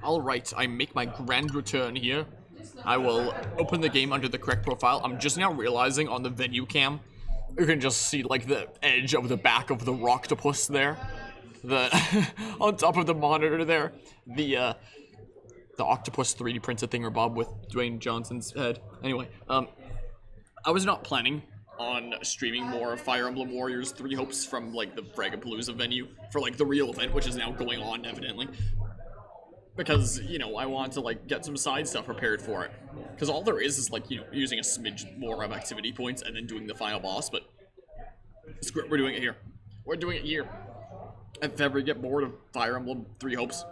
Alright, I make my grand return here. I will open the game under the correct profile. I'm just now realizing on the venue cam, you can just see like the edge of the back of the Rocktopus there. The on top of the monitor there. The octopus 3D printed thingamabob with Dwayne Johnson's head. Anyway, I was not planning on streaming more of Fire Emblem Warriors 3 Hopes from like the Fragapalooza venue for like the real event, which is now going on evidently. Because, you know, I want to like get some side stuff prepared for it. Because all there is like, you know, using a smidge more of activity points and then doing the final boss, but screw it, we're doing it here. We're doing it here. If ever you get bored of Fire Emblem 3 Hopes,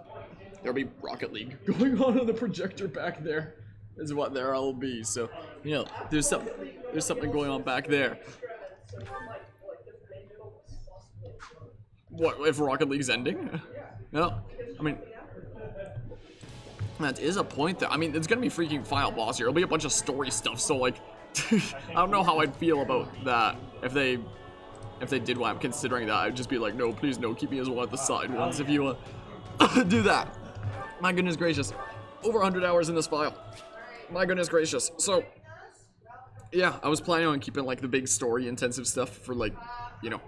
there'll be Rocket League going on the projector back there. Is what there'll be. So, you know, there's something going on back there. What if Rocket League's ending? No, I mean, that is a point there. I mean, it's gonna be freaking final boss here. It'll be a bunch of story stuff. So like, I don't know how I'd feel about that if they did what I'm considering that. I'd just be like, no, please, no, keep me as one of the side ones if you do that. My goodness gracious, over 100 hours in this file. My goodness gracious. So, yeah, I was planning on keeping, like, the big story-intensive stuff for, like, you know,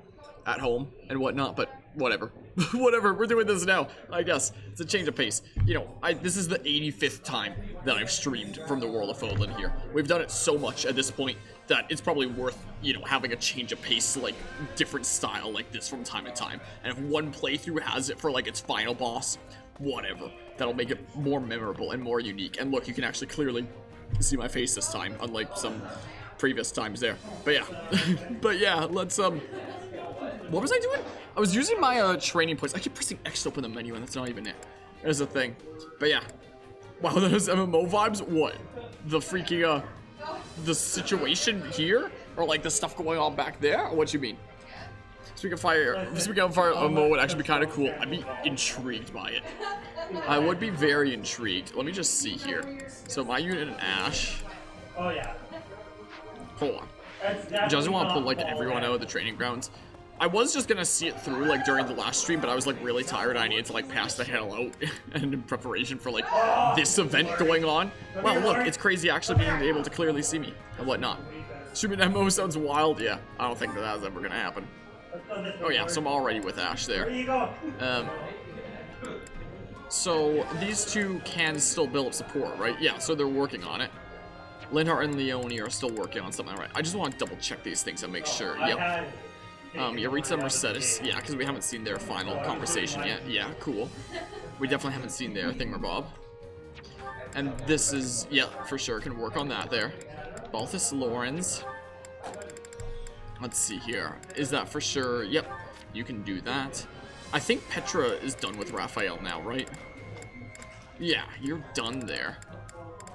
at home and whatnot, but whatever. Whatever, we're doing this now, I guess. It's a change of pace. You know, this is the 85th time that I've streamed from the World of Fodlan here. We've done it so much at this point that it's probably worth, you know, having a change of pace, like, different style like this from time to time. And if one playthrough has it for, like, its final boss, whatever. That'll make it more memorable and more unique. And look, you can actually clearly see my face this time, unlike some previous times there. But yeah, let's, what was I doing? I was using my, training points. I keep pressing X to open the menu and that's not even it. There's a thing. But yeah. Wow, those MMO vibes? What? The freaking, the situation here? Or like the stuff going on back there? Or what you mean? Speaking of Fire MMO would actually be kind of cool. I'd be intrigued by it. I would be very intrigued. Let me just see here. So my unit and Ash. Oh yeah. Hold on. Doesn't want to pull like everyone out of the training grounds. I was just gonna see it through like during the last stream, but I was like really tired. I needed to like pass the hell out and in preparation for like this event going on. Wow, look, it's crazy actually being able to clearly see me and whatnot. Streaming MMO sounds wild. Yeah, I don't think that's ever gonna happen. Oh yeah, so I'm already with Ash there. So these two can still build up support, right? Yeah, so they're working on it. Linhart and Leone are still working on something, right? I just want to double check these things and make sure. Yep. Yaritza and Mercedes, yeah, because we haven't seen their final conversation yet. Yeah, cool. We definitely haven't seen their thingamabob. And this is, yeah, for sure, can work on that there. Balthus Lawrence. Let's see here. Is that for sure? Yep, you can do that. I think Petra is done with Raphael now, right? Yeah, you're done there.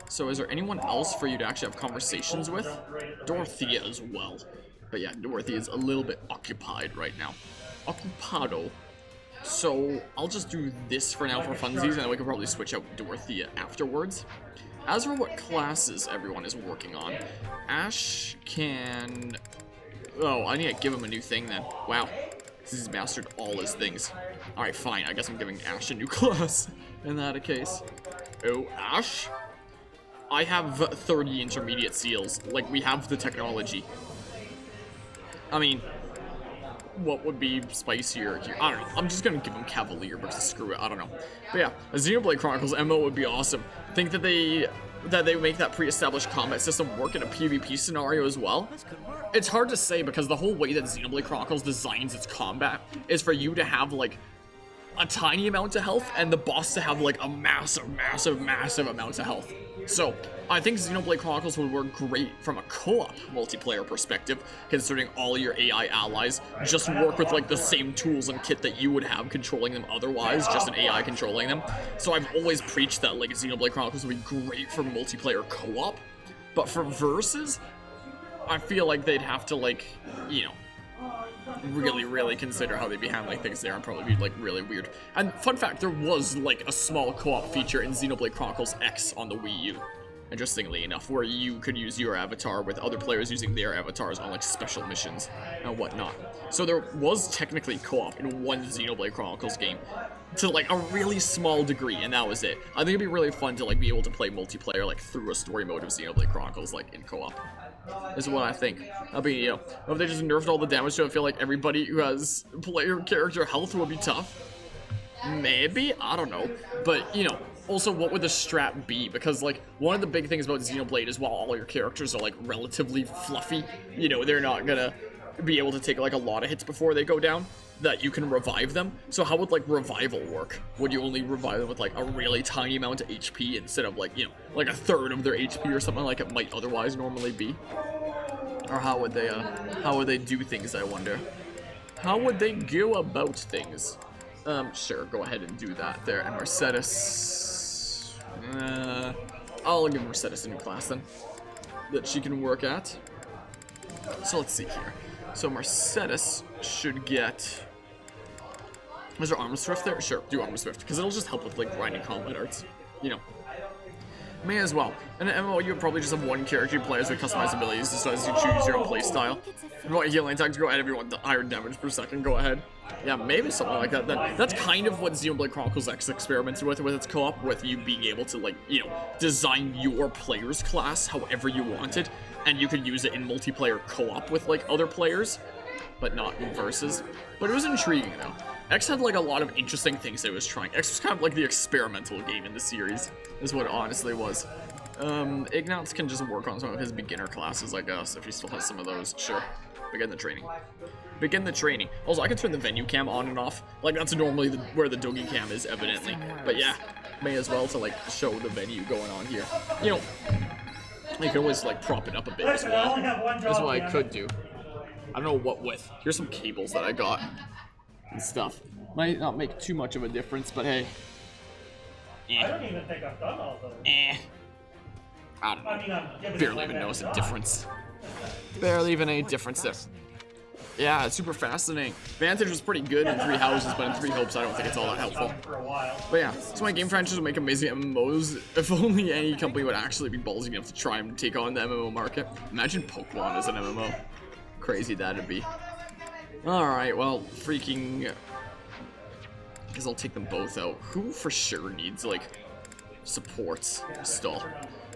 So is there anyone else for you to actually have conversations with? Dorothea as well. But yeah, Dorothea is a little bit occupied right now. Occupado. So I'll just do this for now for funsies, and then we can probably switch out Dorothea afterwards. As for what classes everyone is working on, Ash can... Oh, I need to give him a new thing then. Wow. He's mastered all his things. Alright, fine. I guess I'm giving Ash a new class in that case. Oh, Ash? I have 30 intermediate seals. Like, we have the technology. I mean, what would be spicier here? I don't know. I'm just gonna give him Cavalier because screw it. I don't know. But yeah, a Xenoblade Chronicles MO would be awesome. I think that they make that pre-established combat system work in a PvP scenario as well. It's hard to say because the whole way that Xenoblade Chronicles designs its combat is for you to have like a tiny amount of health and the boss to have like a massive amount of health. So I think Xenoblade Chronicles would work great from a co-op multiplayer perspective, considering all your AI allies just work with like the same tools and kit that you would have controlling them otherwise, just an AI controlling them. So I've always preached that like Xenoblade Chronicles would be great for multiplayer co-op, but for versus, I feel like they'd have to like, you know, really consider how they'd be handling things there and probably be like really weird. And fun fact, there was like a small co-op feature in Xenoblade Chronicles X on the Wii U. interestingly enough, where you could use your avatar with other players using their avatars on like special missions and whatnot. So there was technically co-op in one Xenoblade Chronicles game to like a really small degree, and that was it. I think it'd be really fun to like be able to play multiplayer like through a story mode of Xenoblade Chronicles like in co-op. Is what I think. I mean, you know, if they just nerfed all the damage to it, I feel like everybody who has player character health would be tough. Maybe? I don't know. But, you know, also what would the strat be? Because, like, one of the big things about Xenoblade is while all your characters are, like, relatively fluffy, you know, they're not gonna be able to take, like, a lot of hits before they go down, that you can revive them. So how would, like, revival work? Would you only revive them with, like, a really tiny amount of HP instead of, like, you know, like a third of their HP or something like it might otherwise normally be? Or how would they do things, I wonder? How would they go about things? Sure, go ahead and do that there. And Mercedes... I'll give Mercedes a new class then, that she can work at. So let's see here. So Mercedes should get... Is there Armor Swift there? Sure, do Armor Swift, because it'll just help with, like, grinding combat arts, you know. May as well. In an MMO, you would probably just have one character you play as with customized abilities, so as you choose your own playstyle. If you want healing attacks, go ahead. If you want higher damage per second, go ahead. Yeah, maybe something like that then. That's kind of what Xenoblade Chronicles X experiments with its co-op, with you being able to, like, you know, design your player's class however you wanted, and you could use it in multiplayer co-op with, like, other players, but not in versus. But it was intriguing, though. X had, like, a lot of interesting things it was trying. X was kind of like the experimental game in the series, is what it honestly was. Ignatz can just work on some of his beginner classes, I guess, if he still has some of those. Sure. Begin the training. Begin the training. Also, I can turn the venue cam on and off. Like, that's normally where the Dogi cam is, evidently. But yeah, may as well to, like, show the venue going on here. You know, you can always, like, prop it up a bit as well. That's what I could do. I don't know what with. Here's some cables that I got and stuff. Might not make too much of a difference, but hey. I don't even think I've done all those. I don't know. Barely even notice a difference. Barely even any difference there. Yeah, it's super fascinating. Vantage was pretty good in 3 Houses, but in 3 Hopes, I don't think it's all that helpful. But yeah, so my game franchise would make amazing MMOs if only any company would actually be ballsy enough to try and take on the MMO market. Imagine Pokemon as an MMO. Crazy that'd be. Alright, well, freaking... Because I'll take them both out. Who for sure needs, like, supports still?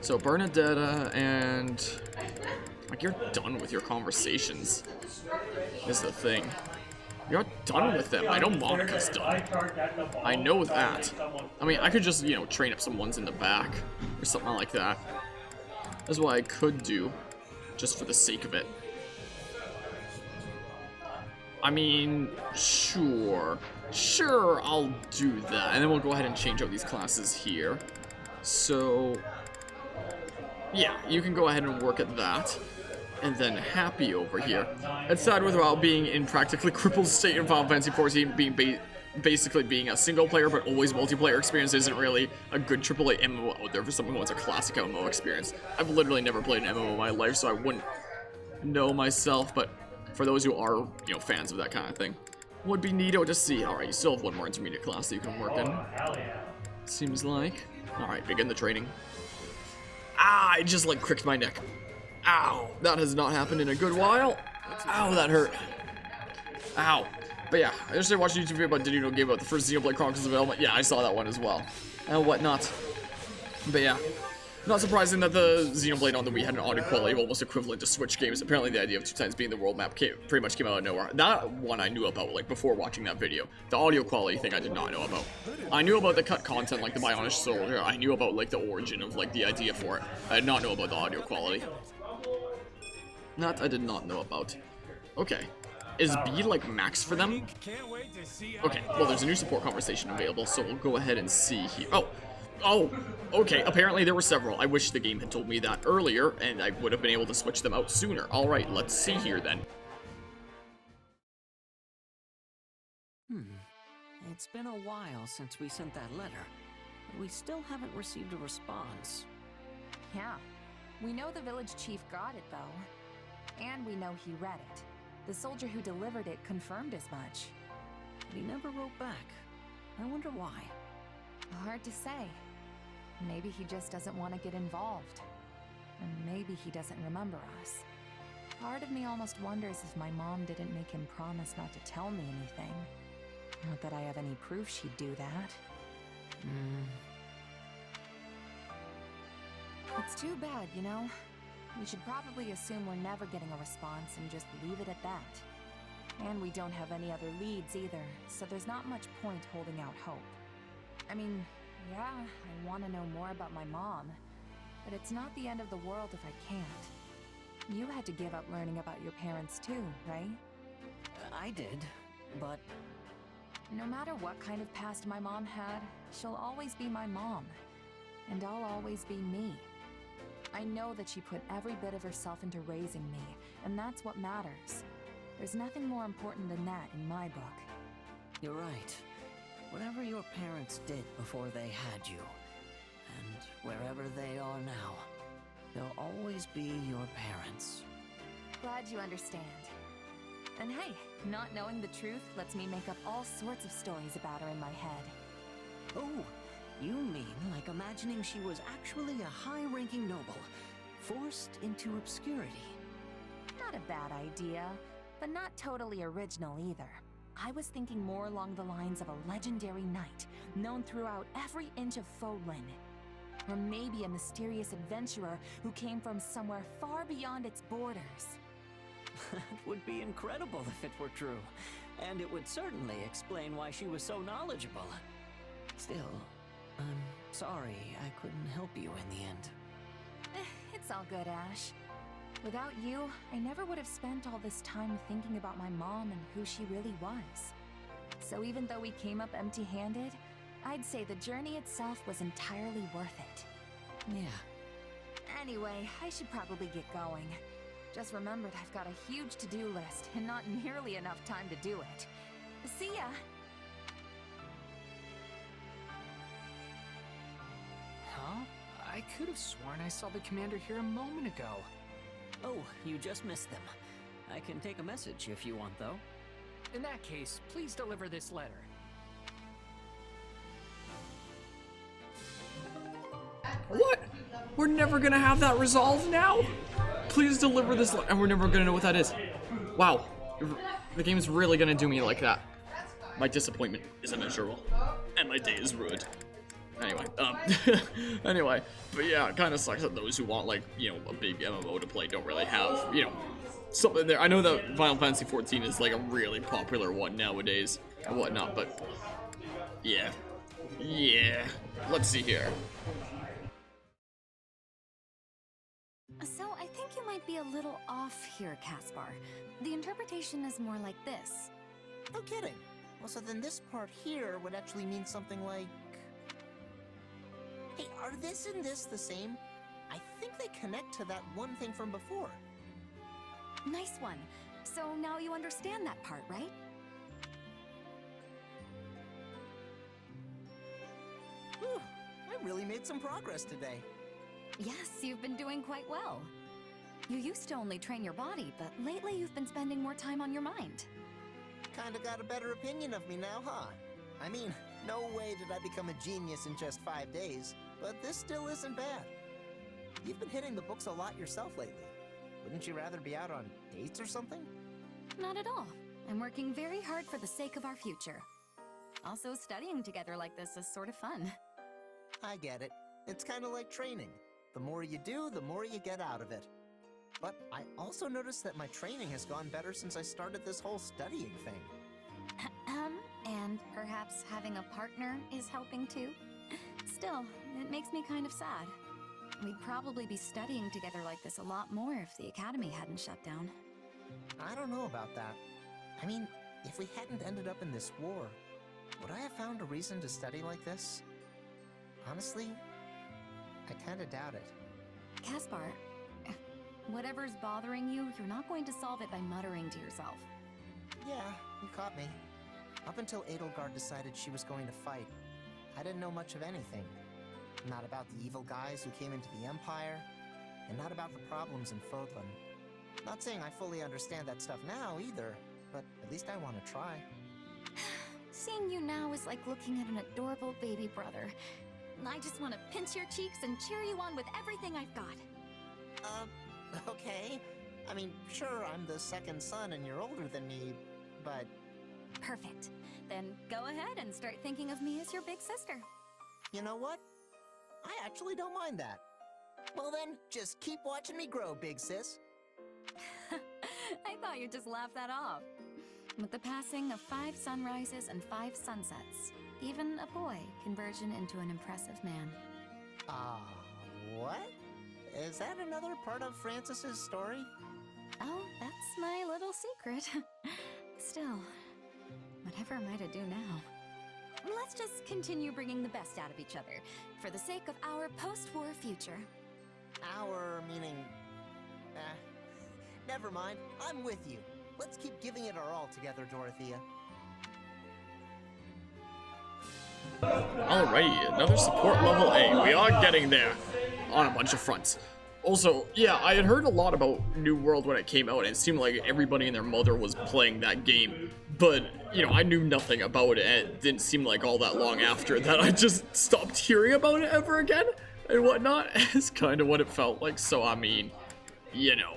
So Bernadetta and... Like, you're done with your conversations, is the thing. You're done with them. I know Monica's done. I know that. I mean, I could just, you know, train up some ones in the back, or something like that. That's what I could do, just for the sake of it. I mean, sure. Sure, I'll do that. And then we'll go ahead and change out these classes here. So, yeah, you can go ahead and work at that. And then Happy over here. It's sad without being in practically crippled state in Final Fantasy XIV, being basically being a single player but always multiplayer experience isn't really a good AAA MMO out there for someone who wants a classic MMO experience. I've literally never played an MMO in my life, so I wouldn't know myself, but for those who are, you know, fans of that kind of thing, would be neato to see. Alright, you still have one more intermediate class that you can work in. Seems like. Alright, begin the training. Ah, I just like cricked my neck. Ow, that has not happened in a good while. Ow, that hurt. Ow. But yeah, I just watched a YouTube video about Did You Know Game about the first Xenoblade Chronicles development. Yeah, I saw that one as well. And whatnot. But yeah. Not surprising that the Xenoblade on the Wii had an audio quality almost equivalent to Switch games. Apparently the idea of 2 times being the world map pretty much came out of nowhere. That one I knew about, like, before watching that video. The audio quality thing I did not know about. I knew about the cut content, like the Bionic Soldier. I knew about, like, the origin of, like, the idea for it. I did not know about the audio quality. That I did not know about. Okay. Is B, like, max for them? Okay, well, there's a new support conversation available, so we'll go ahead and see here. Oh, okay, apparently there were several. I wish the game had told me that earlier, and I would have been able to switch them out sooner. Alright, let's see here then. It's been a while since we sent that letter. We still haven't received a response. Yeah. We know the village chief got it, though. And we know he read it. The soldier who delivered it confirmed as much. But he never wrote back. I wonder why. Hard to say. Maybe he just doesn't want to get involved. and maybe he doesn't remember us. Part of me almost wonders if my mom didn't make him promise not to tell me anything. Not that I have any proof she'd do that. It's too bad, you know? We should probably assume we're never getting a response and just leave it at that. And we don't have any other leads either, so there's not much point holding out hope. I mean, yeah, I want to know more about my mom, but it's not the end of the world if I can't. You had to give up learning about your parents too, right? I did, but... No matter what kind of past my mom had, she'll always be my mom. And I'll always be me. I know that she put every bit of herself into raising me, and that's what matters. There's nothing more important than that in my book. You're right. Whatever your parents did before they had you, and wherever they are now, they'll always be your parents. Glad you understand. And hey, not knowing the truth lets me make up all sorts of stories about her in my head. Oh, you mean like imagining she was actually a high-ranking noble, forced into obscurity? Not a bad idea, but not totally original either. I was thinking more along the lines of a legendary knight, known throughout every inch of Fodlan. Or maybe a mysterious adventurer who came from somewhere far beyond its borders. That would be incredible if it were true, and it would certainly explain why she was so knowledgeable. Still, I'm sorry I couldn't help you in the end. It's all good, Ash. Without you, I never would have spent all this time thinking about my mom and who she really was. So even though we came up empty-handed, I'd say the journey itself was entirely worth it. Yeah. Anyway, I should probably get going. Just remembered I've got a huge to-do list and not nearly enough time to do it. See ya! Huh? I could have sworn I saw the commander here a moment ago. Oh, you just missed them. I can take a message if you want, though. In that case, please deliver this letter. What? We're never gonna have that resolved now? Please deliver this and we're never gonna know what that is. Wow. The game's really gonna do me like that. My disappointment is immeasurable. And my day is ruined. Anyway, anyway, but yeah, it kind of sucks that those who want, like, you know, a big MMO to play don't really have, you know, something there. I know that Final Fantasy XIV is, like, a really popular one nowadays and whatnot, but yeah. Yeah. Let's see here. So I think you might be a little off here, Caspar. The interpretation is more like this. No kidding. Well, so then this part here would actually mean something like... Hey, are this and this the same? I think they connect to that one thing from before. Nice one. So now you understand that part, right? Whew, I really made some progress today. Yes, you've been doing quite well. You used to only train your body, but lately you've been spending more time on your mind. Kinda got a better opinion of me now, huh? I mean, no way did I become a genius in just 5 days, but this still isn't bad. You've been hitting the books a lot yourself lately. Wouldn't you rather be out on dates or something? Not at all. I'm working very hard for the sake of our future. Also, studying together like this is sort of fun. I get it. It's kinda like training. The more you do, the more you get out of it. But I also noticed that my training has gone better since I started this whole studying thing. And perhaps having a partner is helping too? Still, it makes me kind of sad. We'd probably be studying together like this a lot more if the academy hadn't shut down. I don't know about that. I mean, if we hadn't ended up in this war, would I have found a reason to study like this? Honestly, I kinda doubt it. Caspar, whatever's bothering you, you're not going to solve it by muttering to yourself. Yeah, you caught me. Up until Edelgard decided she was going to fight, I didn't know much of anything. Not about the evil guys who came into the Empire, and not about the problems in Fodlan. Not saying I fully understand that stuff now, either, but at least I want to try. Seeing you now is like looking at an adorable baby brother. I just want to pinch your cheeks and cheer you on with everything I've got. Okay. I mean, sure, I'm the second son and you're older than me, but... Perfect. Then go ahead and start thinking of me as your big sister. You know what? I actually don't mind that. Well then, just keep watching me grow, big sis. I thought you'd just laugh that off. With the passing of 5 sunrises and 5 sunsets, even a boy can version into an impressive man. What? Is that another part of Francis's story? Oh, that's my little secret. Still, whatever am I to do now? Let's just continue bringing the best out of each other, for the sake of our post-war future. Our meaning... never mind. I'm with you. Let's keep giving it our all together, Dorothea. Alrighty, another support level A. We are getting there on a bunch of fronts. Also, yeah, I had heard a lot about New World when it came out, and it seemed like everybody and their mother was playing that game. But, you know, I knew nothing about it, and it didn't seem like all that long after that I just stopped hearing about it ever again, and whatnot. It's kind of what it felt like, so I mean, you know.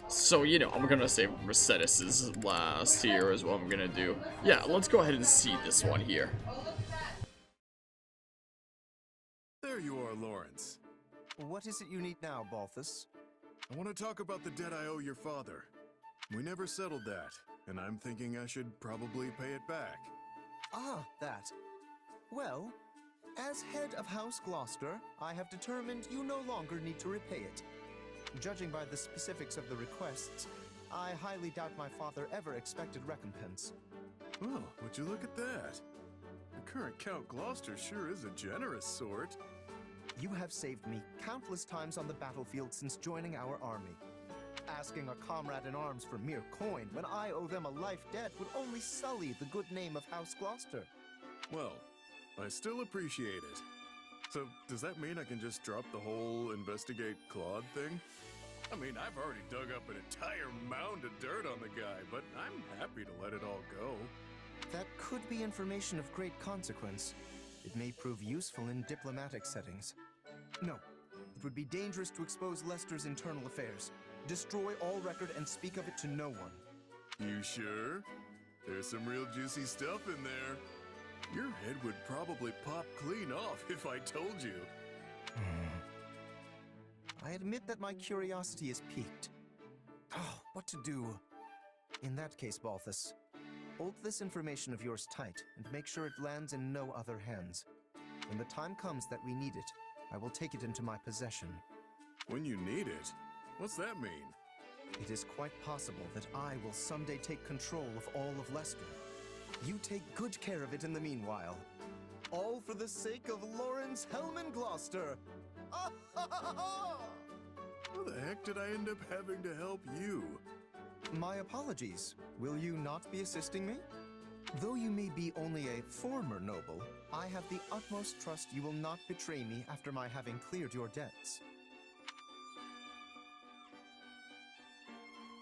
So, you know, I'm gonna say Mercedes' last here is what I'm gonna do. Yeah, let's go ahead and see this one here. There you are, Lawrence. What is it you need now, Balthus? I want to talk about the debt I owe your father. We never settled that, and I'm thinking I should probably pay it back. Ah, that. Well, as head of House Gloucester, I have determined you no longer need to repay it. Judging by the specifics of the requests, I highly doubt my father ever expected recompense. Oh, would you look at that? The current Count Gloucester sure is a generous sort. You have saved me countless times on the battlefield since joining our army. Asking a comrade in arms for mere coin when I owe them a life debt would only sully the good name of House Gloucester. Well, I still appreciate it. So, does that mean I can just drop the whole investigate Claude thing? I mean, I've already dug up an entire mound of dirt on the guy, but I'm happy to let it all go. That could be information of great consequence. It may prove useful in diplomatic settings. No, it would be dangerous to expose Leicester's internal affairs. Destroy all record and speak of it to no one. You sure? There's some real juicy stuff in there. Your head would probably pop clean off if I told you. I admit that my curiosity is piqued. Oh, what to do? In that case, Balthus, hold this information of yours tight and make sure it lands in no other hands. When the time comes that we need it, I will take it into my possession. When you need it? What's that mean? It is quite possible that I will someday take control of all of Leicester. You take good care of it in the meanwhile. All for the sake of Lawrence Hellman Gloucester! How the heck did I end up having to help you? My apologies. Will you not be assisting me? Though you may be only a former noble, I have the utmost trust you will not betray me after my having cleared your debts.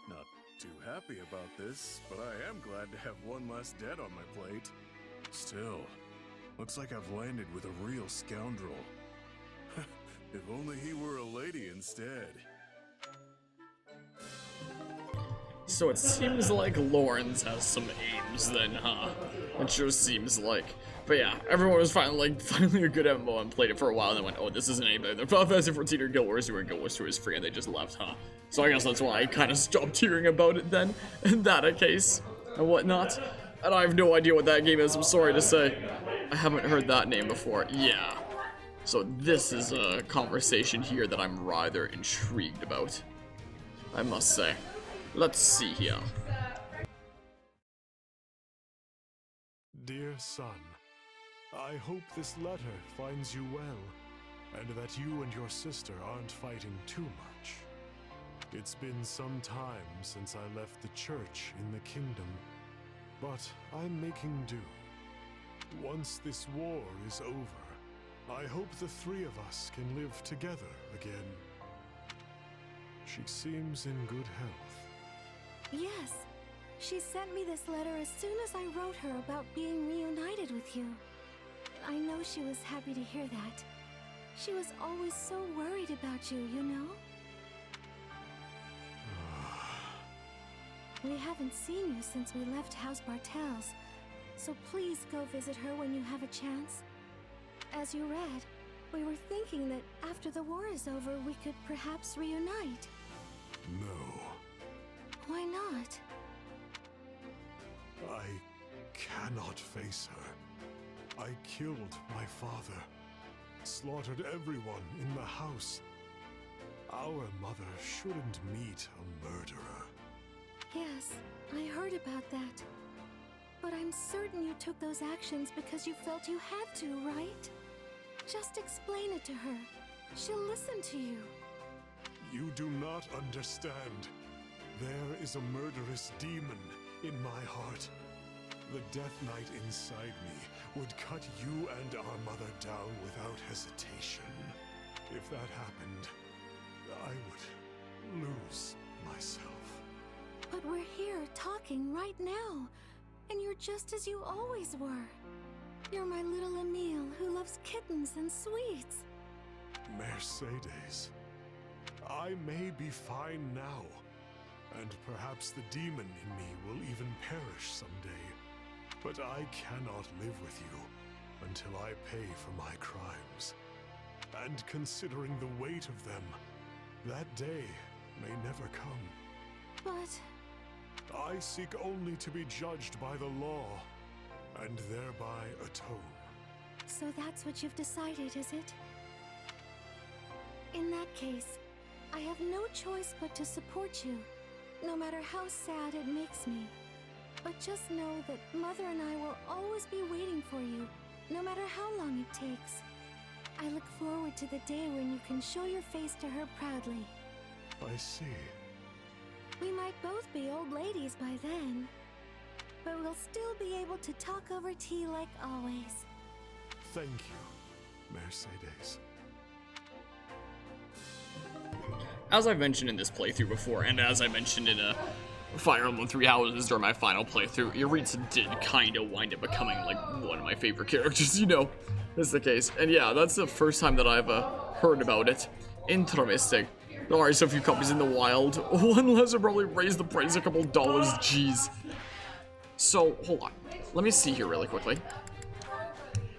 Not too happy about this, but I am glad to have one less debt on my plate. Still, looks like I've landed with a real scoundrel. If only he were a lady instead. So it seems like Lawrence has some aims then, huh? It sure seems like. But yeah, everyone was finally a good MMO and played it for a while and then went, oh, this isn't any better than Final Fantasy 14 or Guild Wars 2 or Guild Wars 2 is free, and they just left, huh? So I guess that's why I kind of stopped hearing about it then, in that case, and whatnot. And I have no idea what that game is, I'm sorry to say. I haven't heard that name before. Yeah. So this is a conversation here that I'm rather intrigued about, I must say. Let's see here. Dear son, I hope this letter finds you well, and that you and your sister aren't fighting too much. It's been some time since I left the church in the kingdom, but I'm making do. Once this war is over, I hope the three of us can live together again. She seems in good health. Yes. She sent me this letter as soon as I wrote her about being reunited with you. I know she was happy to hear that. She was always so worried about you, you know? We haven't seen you since we left House Bartels, so please go visit her when you have a chance. As you read, we were thinking that after the war is over, we could perhaps reunite. No, Why not? I cannot face her. I killed my father, slaughtered everyone in the house. Our mother shouldn't meet a murderer. Yes, I heard about that. But I'm certain you took those actions because you felt you had to, right? Just explain it to her. She'll listen to you. You do not understand. There is a murderous demon in my heart. The Death Knight inside me would cut you and our mother down without hesitation. If that happened, I would lose myself. But we're here talking right now, and you're just as you always were. You're my little Emile who loves kittens and sweets. Mercedes, I may be fine now, and perhaps the demon in me will even perish someday. But I cannot live with you until I pay for my crimes. And considering the weight of them, that day may never come. But I seek only to be judged by the law, and thereby atone. so that's what you've decided, is it? In that case, I have no choice but to support you, no matter how sad it makes me. But just know that Mother and I will always be waiting for you, no matter how long it takes. I look forward to the day when you can show your face to her proudly. I see. We might both be old ladies by then, but we'll still be able to talk over tea like always. Thank you, Mercedes. As I've mentioned in this playthrough before, and as I mentioned in Fire Emblem Three Houses during my final playthrough, Yaritza did kind of wind up becoming, like, one of my favorite characters, you know, is the case. And yeah, that's the first time that I've heard about it. Interesting. There are so few copies in the wild. One less will probably raise the price a couple dollars, jeez. So, hold on. Let me see here really quickly.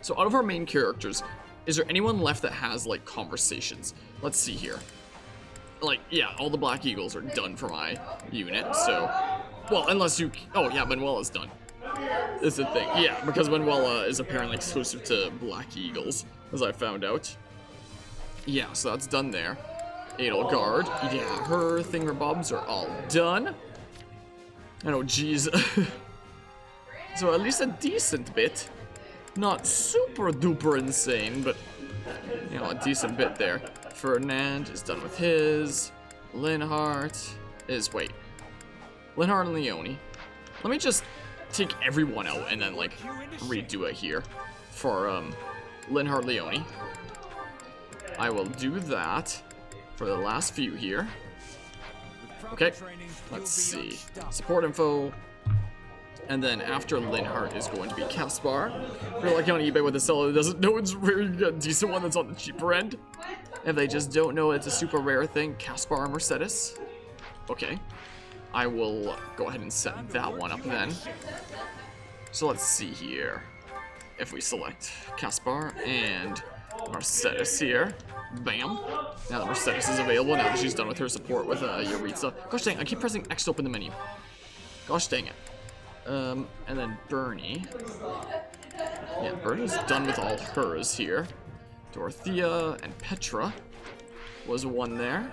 So, out of our main characters, is there anyone left that has, like, conversations? Let's see here. Like, yeah, all the Black Eagles are done for my unit, so... Well, unless you... Oh, yeah, Manuela's done. Is the thing. Yeah, because Manuela is apparently exclusive to Black Eagles, as I found out. Yeah, so that's done there. Edelgard, yeah, her thingamabobs are all done. I know, geez. So at least a decent bit. Not super duper insane, but, you know, a decent bit there. Ferdinand is done with his. Linhardt is, wait. Linhardt and Leone. Let me just take everyone out and then, like, redo it here. For, Linhardt, Leone. I will do that for the last few here. Okay, let's see. Support info. And then after Linhardt is going to be Caspar. If you're like on eBay with a seller that doesn't know it's rare, you get a decent one that's on the cheaper end. If they just don't know it's a super rare thing, Caspar Mercedes. Okay. I will go ahead and set that one up then. So let's see here. If we select Caspar and Mercedes here. Bam. Now that Mercedes is available, now that she's done with her support with Yaritza. Gosh dang, I keep pressing X to open the menu. Gosh dang it. And then Bernie. Yeah, Bernie's done with all hers here. Dorothea and Petra was one there.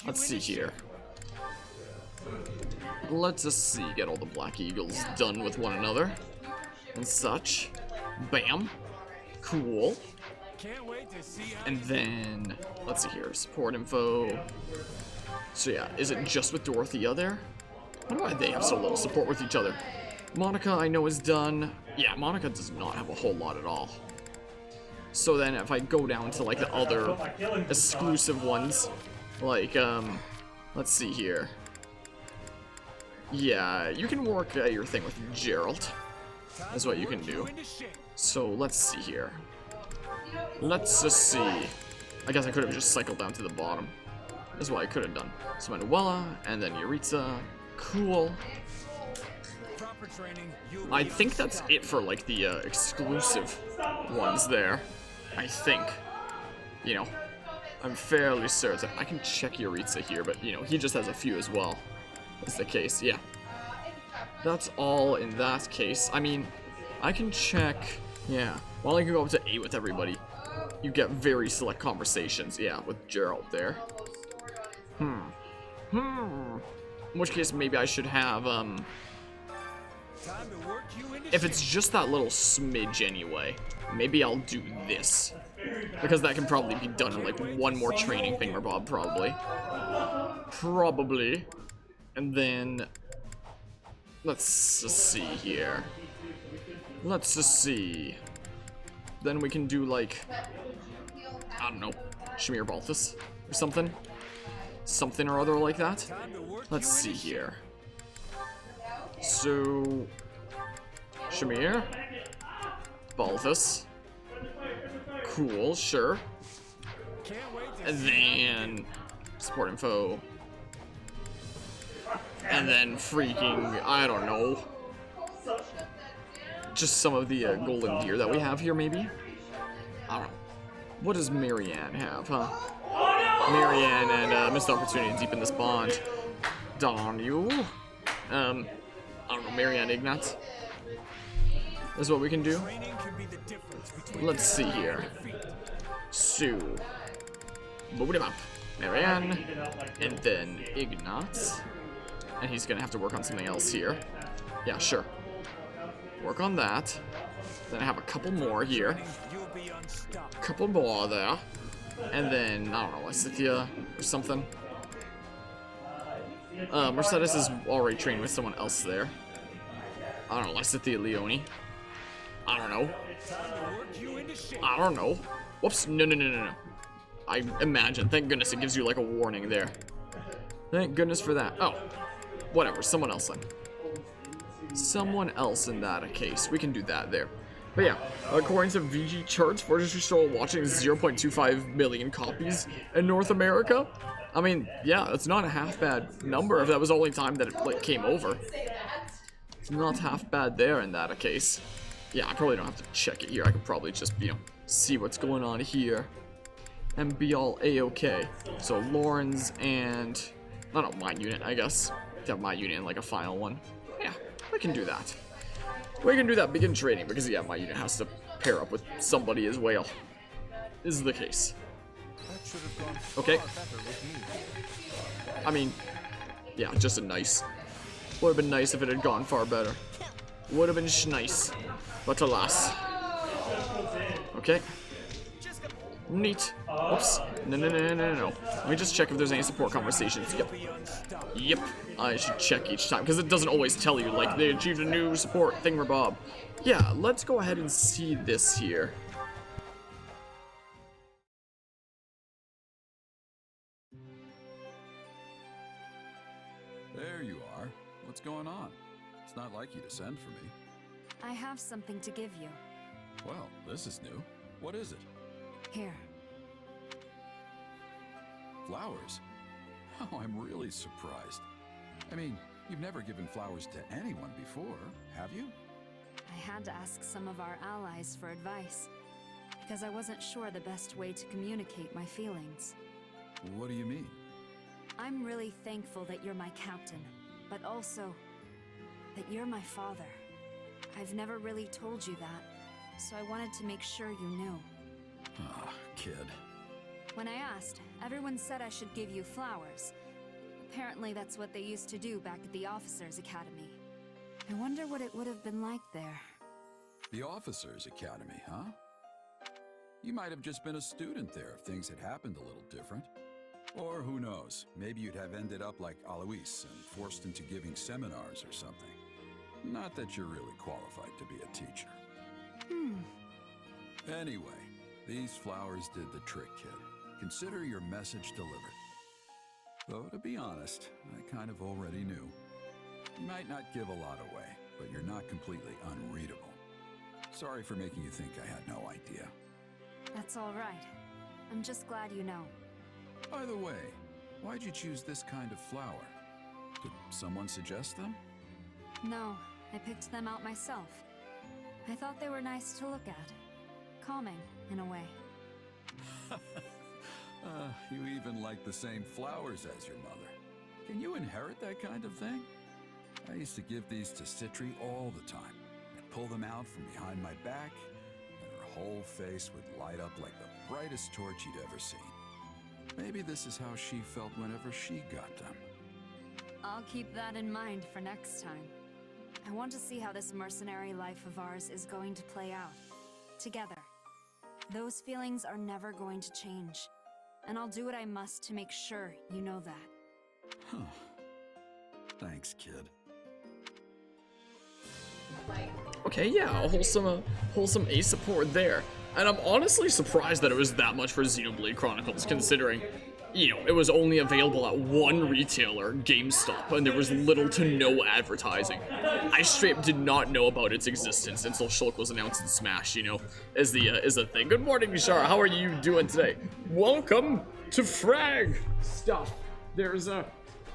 Let's see here. Let's just see, get all the Black Eagles done with one another and such. Bam. Cool. And then, let's see here, support info. So yeah, is it just with Dorothea there? I wonder why they have so little support with each other. Monica, I know, is done. Yeah, Monica does not have a whole lot at all. So then if I go down to, like, the other exclusive ones, like, let's see here. Yeah, you can work your thing with Gerald. That's what you can do. So let's see here. Let's just see. I guess I could have just cycled down to the bottom. That's what I could have done. So Manuela, and then Yaritza. Cool. I think that's it for, like, the exclusive ones there. I think. You know, I'm fairly certain. I can check Yuritsa here, but, you know, he just has a few as well. That's the case, yeah. That's all in that case. I mean, I can check, yeah. While I can go up to 8 with everybody, you get very select conversations, yeah, with Gerald there. In which case, maybe I should have, if it's just that little smidge anyway, maybe I'll do this. Because that can probably be done in, like, one more training thingamabob, probably. Probably. And then, let's just see here. Let's just see. Then we can do, like, I don't know, Shamir Balthus or something. Something or other like that. Let's see here. So, Shamir, Balthus. Cool, sure. And then support info. And then freaking, I don't know. Just some of the golden gear that we have here, maybe? I don't know. What does Marianne have, huh? Marianne and missed opportunity to deepen this bond. Darn you. I don't know, Marianne Ignatz. This is what we can do. Let's see here. Sue. Boot him up. Marianne. And then Ignatz. And he's gonna have to work on something else here. Yeah, sure. Work on that. Then I have a couple more here. Couple more there. And then, I don't know, Lysithia or something. Mercedes is already trained with someone else there. I don't know, Lysithia Leone. I don't know. I don't know. Whoops, no. I imagine, thank goodness it gives you like a warning there. Thank goodness for that. Oh, whatever, someone else then. Someone else in that case. We can do that there. But yeah, according to VG charts, Fortress Restore watching 0.25 million copies in North America. I mean, yeah, it's not a half bad number if that was the only time that it like came over. It's not half bad there in that case. Yeah, I probably don't have to check it here. I could probably just, you know, see what's going on here and be all a-okay. So Lauren's and, I don't know, my unit, I guess. To have my unit in like a final one. Yeah, we can do that. We can do that, begin training, because yeah, my unit has to pair up with somebody as well. Is the case. Okay. I mean, yeah, just a nice. Would have been nice if it had gone far better. Would have been nice. But alas. Okay. Neat. Oops. No. Let me just check if there's any support conversations. Yep. I should check each time, because it doesn't always tell you, like, they achieved a new support thingamabob. Yeah, let's go ahead and see this here. There you are. What's going on? It's not like you to send for me. I have something to give you. Well, this is new. What is it? Here. Flowers? Oh, I'm really surprised. I mean, you've never given flowers to anyone before, have you? I had to ask some of our allies for advice, because I wasn't sure the best way to communicate my feelings. What do you mean? I'm really thankful that you're my captain, but also that you're my father. I've never really told you that, so I wanted to make sure you knew. Ah, kid. When I asked, everyone said I should give you flowers. Apparently that's what they used to do back at the Officers' Academy. I wonder what it would have been like there. The Officers' Academy, huh? You might have just been a student there if things had happened a little different. Or who knows, maybe you'd have ended up like Alois and forced into giving seminars or something. Not that you're really qualified to be a teacher. Anyway, these flowers did the trick, kid. Consider your message delivered. Though, to be honest, I kind of already knew. You might not give a lot away, but you're not completely unreadable. Sorry for making you think I had no idea. That's all right. I'm just glad you know. By the way, why'd you choose this kind of flower? Did someone suggest them? No, I picked them out myself. I thought they were nice to look at. Calming, in a way. You even like the same flowers as your mother. Can you inherit that kind of thing? I used to give these to Citri all the time. I'd pull them out from behind my back, and her whole face would light up like the brightest torch you'd ever seen. Maybe this is how she felt whenever she got them. I'll keep that in mind for next time. I want to see how this mercenary life of ours is going to play out. Together. Those feelings are never going to change. And I'll do what I must to make sure you know that. Huh. Thanks, kid. Okay, yeah, a wholesome ace support there. And I'm honestly surprised that it was that much for Xenoblade Chronicles, considering, you know, it was only available at one retailer, GameStop, and there was little to no advertising. I straight up did not know about its existence until Shulk was announced in Smash, you know, as the thing. Good morning, Nishara, how are you doing today? Welcome to Frag stuff. There's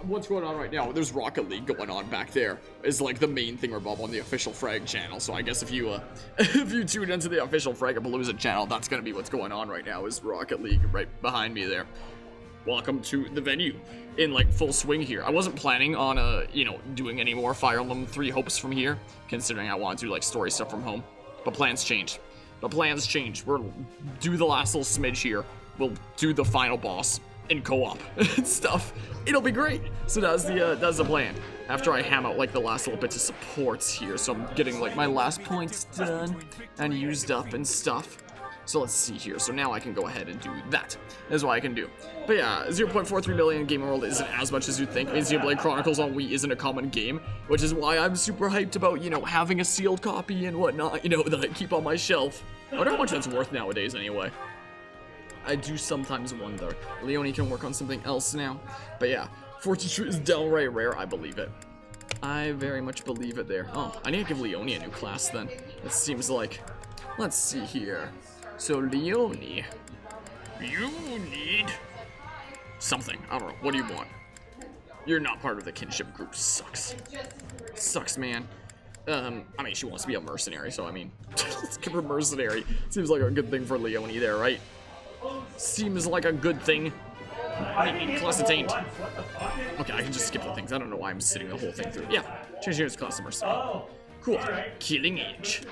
what's going on right now? There's Rocket League going on back there. Is like the main thing above on the official Frag channel. So I guess if you if you tune into the official Fragapalooza channel, that's gonna be what's going on right now. Is Rocket League right behind me there? Welcome to the venue in like full swing here. I wasn't planning on you know, doing any more Fire Emblem 3 Hopes from here, considering I want to do like story stuff from home. But plans change. We'll do the last little smidge here. We'll do the final boss in co-op and stuff. It'll be great. So that's the plan. After I ham out like the last little bits of supports here, so I'm getting like my last points done and used up and stuff. So let's see here. So now I can go ahead and do that. That's what I can do. But yeah, 0.43 million in Game World isn't as much as you'd think. I mean, Xenoblade Chronicles on Wii isn't a common game, which is why I'm super hyped about, you know, having a sealed copy and whatnot, you know, that I keep on my shelf. I wonder how much that's worth nowadays anyway. I do sometimes wonder. Leone can work on something else now. But yeah, Fortitude is downright rare. I believe it. I very much believe it there. Oh, I need to give Leone a new class then. It seems like... Let's see here. So Leone, you need something. I don't know. What do you want? You're not part of the kinship group. Sucks. Sucks, man. I mean, she wants to be a mercenary, so I mean, let's give her mercenary. Seems like a good thing for Leone there, right? Seems like a good thing. Class attained. Okay, I can just skip the things. I don't know why I'm sitting the whole thing through. Yeah, change here to class mercenary. Cool. Killing Age.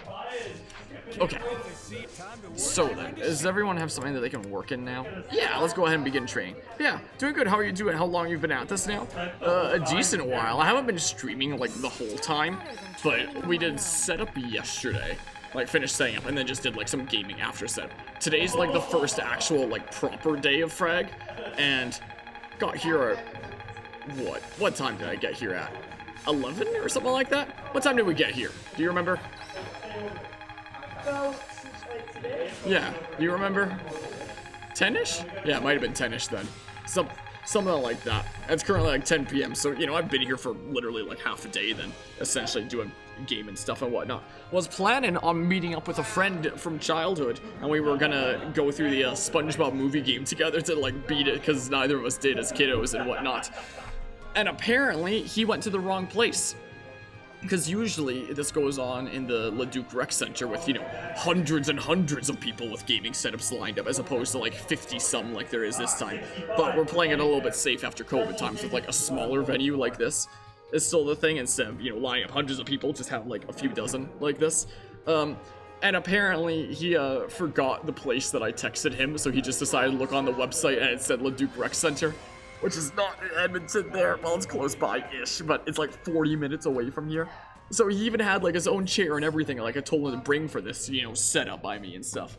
Okay. So then, does everyone have something that they can work in now? Yeah, let's go ahead and begin training. Yeah, doing good. How are you doing? How long you've been at this now? A decent while. I haven't been streaming like the whole time, but we did setup yesterday. Like finished setting up and then just did like some gaming after setup. Today's like the first actual like proper day of Frag, and got here at what time did I get here at? 11 or something like that? What time did we get here? Do you remember? Yeah, do you remember? 10ish? Yeah, it might have been 10ish then. Something like that. It's currently like 10 p.m. So, you know, I've been here for literally like half a day then, essentially doing game and stuff and whatnot. Was planning on meeting up with a friend from childhood, and we were gonna go through the SpongeBob movie game together to like beat it, because neither of us did as kiddos and whatnot. And apparently, he went to the wrong place. Because usually this goes on in the Leduc Rec Center with, you know, hundreds and hundreds of people with gaming setups lined up, as opposed to like 50-some like there is this time. But we're playing it a little bit safe after COVID times with like a smaller venue like this is still the thing, instead of, you know, lining up hundreds of people, just have like a few dozen like this. And apparently he forgot the place that I texted him, so he just decided to look on the website and it said Leduc Rec Center, which is not in Edmonton there. Well, it's close by-ish, but it's like 40 minutes away from here. So he even had like his own chair and everything, like I told him to bring for this, you know, setup by me and stuff.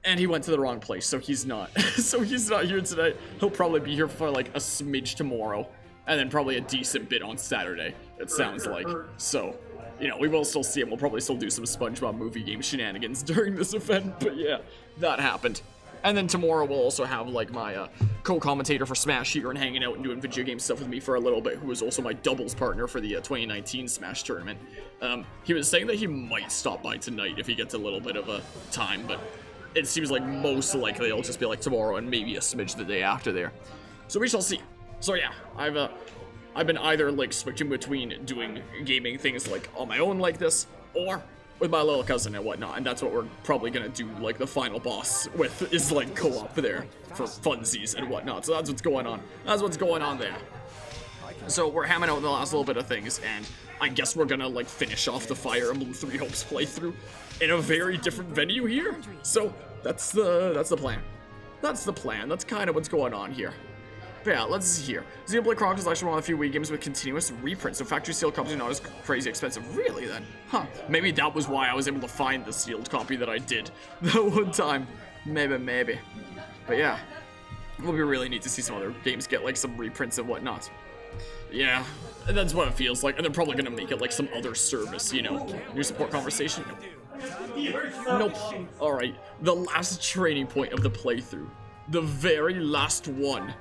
And he went to the wrong place, so he's not. So he's not here today. He'll probably be here for like a smidge tomorrow, and then probably a decent bit on Saturday, it sounds like. So, you know, we will still see him. We'll probably still do some SpongeBob movie game shenanigans during this event, but yeah, that happened. And then tomorrow we'll also have like my co-commentator for Smash here and hanging out and doing video game stuff with me for a little bit, who was also my doubles partner for the 2019 Smash tournament. He was saying that he might stop by tonight if he gets a little bit of a time, but it seems like most likely it'll just be like tomorrow and maybe a smidge the day after there. So we shall see. So yeah, I've been either like switching between doing gaming things like on my own like this, or with my little cousin and whatnot, and that's what we're probably gonna do like the final boss with, is like co-op there for funsies and whatnot. So that's what's going on. That's what's going on there. So we're hamming out the last little bit of things, and I guess we're gonna like finish off the Fire Emblem Three Hopes playthrough in a very different venue here. So that's the plan. That's the plan. That's kind of what's going on here. But yeah, let's see here. Xenoblade Chronicles is actually one of the few Wii games with continuous reprints, so factory sealed copies are not as crazy expensive. Really, then? Huh. Maybe that was why I was able to find the sealed copy that I did that one time. Maybe. But yeah, it would be really neat to see some other games get like some reprints and whatnot. Yeah, and that's what it feels like, and they're probably gonna make it like some other service, you know? New support conversation? Nope. Alright, the last training point of the playthrough. The very last one.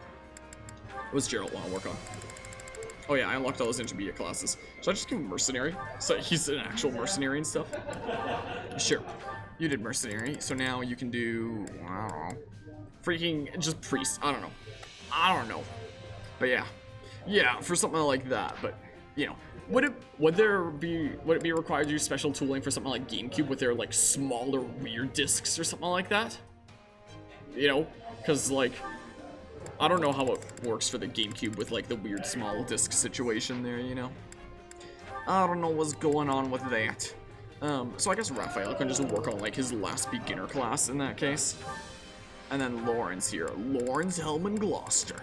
What's Gerald want to work on? Oh yeah, I unlocked all those intermediate classes. Should I just give him Mercenary? So he's an actual mercenary and stuff? Sure. You did Mercenary, so now you can do, I don't know. Freaking, just Priest. I don't know. But yeah. Yeah, for something like that, but, you know. Would it be required to use special tooling for something like GameCube with their, like, smaller weird discs or something like that? You know? Because, like, I don't know how it works for the GameCube with, like, the weird small disc situation there, you know? I don't know what's going on with that. So I guess Raphael can just work on, like, his last beginner class in that case. And then Lawrence here. Lawrence Hellman Gloucester.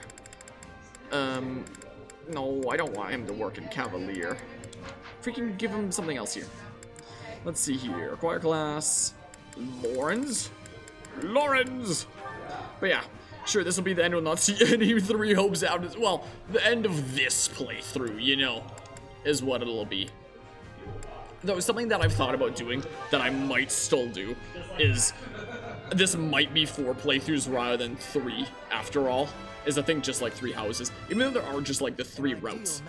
No, I don't want him to work in Cavalier. Freaking give him something else here. Let's see here. Acquire class. Lawrence? But yeah. Sure, this will be the end. We'll not see any Three Hopes out as well. The end of this playthrough, you know, is what it'll be. Though something that I've thought about doing that I might still do is this might be 4 playthroughs rather than 3 after all. Is I think just like 3 houses. Even though there are just like the 3 routes.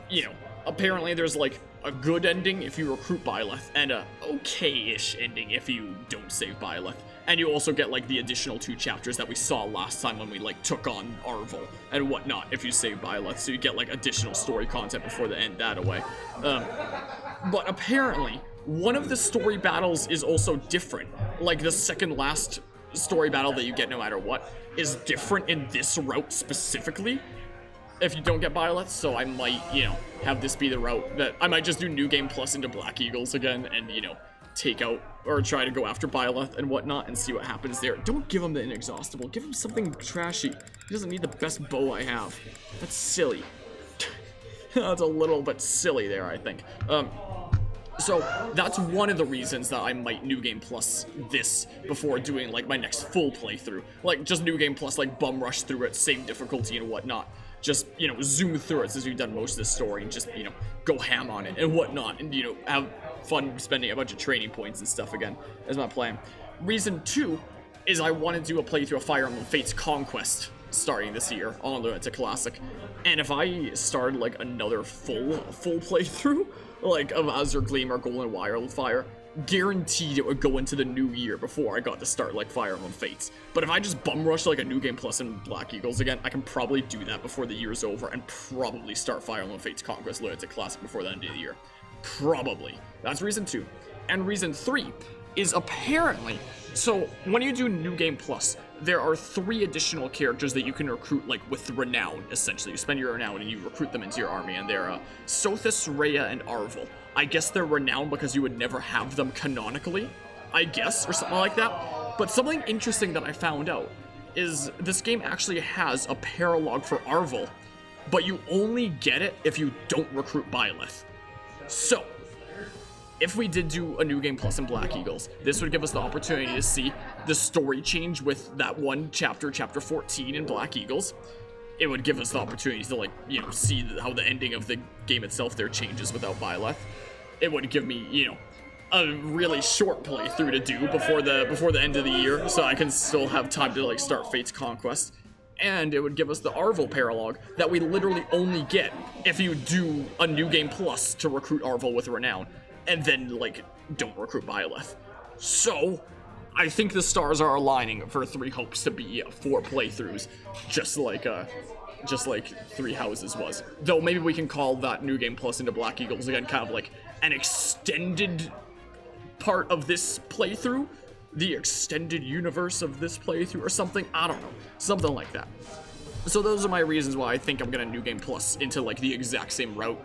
You know, apparently there's like a good ending if you recruit Byleth, and a okay-ish ending if you don't save Byleth. And you also get like the additional 2 chapters that we saw last time when we like took on Arvel and whatnot if you save Byleth. So you get like additional story content before the end that away. But apparently, one of the story battles is also different. Like the second last story battle that you get no matter what is different in this route specifically if you don't get Byleth, so I might, you know, have this be the route that I might just do New Game Plus into Black Eagles again and, you know, take out or try to go after Byleth and whatnot and see what happens there. Don't give him the Inexhaustible. Give him something trashy. He doesn't need the best bow I have. That's silly. That's a little bit silly there, I think. So that's one of the reasons that I might New Game Plus this before doing like my next full playthrough. Like just New Game Plus, like bum rush through it, same difficulty and whatnot. Just, you know, zoom through it since we've done most of the story and just, you know, go ham on it and whatnot and, you know, have fun spending a bunch of training points and stuff again is my plan. Reason 2 is I want to do a playthrough of Fire Emblem Fates Conquest starting this year on the Classic. And if I started like another full playthrough, like of Azure Gleam or Golden Wildfire, guaranteed it would go into the new year before I got to start like Fire Emblem Fates. But if I just bum rush like a New Game Plus and Black Eagles again, I can probably do that before the year's over and probably start Fire Emblem Fates Conquest Lunatic Classic before the end of the year. Probably. That's reason 2. And reason 3 is apparently, so when you do New Game Plus, there are 3 additional characters that you can recruit like with renown, essentially. You spend your renown and you recruit them into your army, and they're Sothis, Rhea, and Arvel. I guess they're renowned because you would never have them canonically, I guess, or something like that. But something interesting that I found out is this game actually has a paralogue for Arvel, but you only get it if you don't recruit Byleth. So, if we did do a New Game Plus in Black Eagles, this would give us the opportunity to see the story change with that one chapter, chapter 14 in Black Eagles. It would give us the opportunity to, like, you know, see how the ending of the game itself there changes without Byleth. It would give me, you know, a really short playthrough to do before the end of the year, so I can still have time to, like, start Fate's Conquest. And it would give us the Arvel paralogue that we literally only get if you do a New Game Plus to recruit Arvel with Renown, and then, like, don't recruit Byleth. So, I think the stars are aligning for Three Hopes to be 4 playthroughs, just like just like Three Houses was. Though maybe we can call that New Game Plus into Black Eagles again kind of like an extended part of this playthrough, the extended universe of this playthrough or something. I don't know, something like that. So those are my reasons why I think I'm gonna New Game Plus into like the exact same route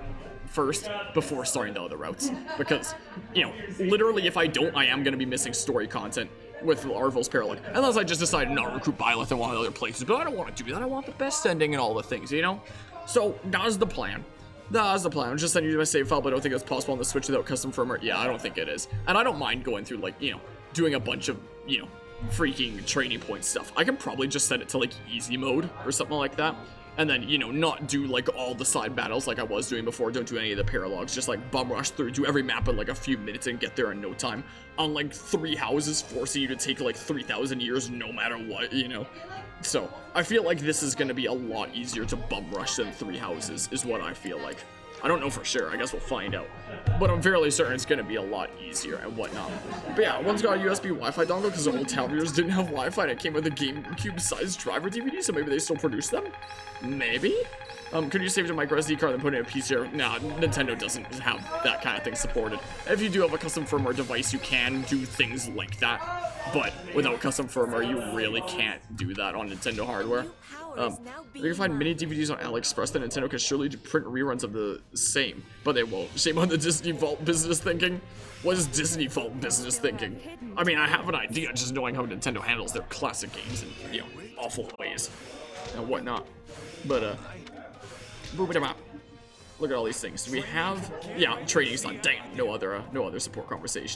first before starting the other routes, because, you know, literally if I don't, I am gonna be missing story content with Arvel's Paralog, unless I just decide not to recruit Byleth and one of the other places. But I don't want to do that. I want the best ending and all the things, you know. So that's the plan. That's the plan. I'm just sending you my save file, but I don't think it's possible on the Switch without custom firmware. Yeah, I don't think it is, and I don't mind going through, like, you know, doing a bunch of, you know, freaking training point stuff. I can probably just set it to like easy mode or something like that, and then, you know, not do like all the side battles like I was doing before. Don't do any of the paralogs. Just like bum rush through, do every map in like a few minutes and get there in no time. Unlike Three Houses, forcing you to take like 3,000 years no matter what, you know. So I feel like this is going to be a lot easier to bum rush than Three Houses, is what I feel like. I don't know for sure. I guess we'll find out. But I'm fairly certain it's going to be a lot easier and whatnot. But yeah, one's got a USB Wi-Fi dongle because the old town viewers didn't have Wi-Fi and it came with a GameCube-sized driver DVD, so maybe they still produce them? Maybe? Could you save it to micro SD card and put it in a PC? Nah, Nintendo doesn't have that kind of thing supported. If you do have a custom firmware device, you can do things like that. But without custom firmware, you really can't do that on Nintendo hardware. You can find mini DVDs on AliExpress that Nintendo can surely print reruns of the same, but they won't. Shame on the Disney Vault business thinking. What is Disney Vault business thinking? I mean, I have an idea, just knowing how Nintendo handles their classic games in, you know, awful ways and whatnot. But, look at all these things. Do we have, yeah, trading sign. Dang, no other support conversations.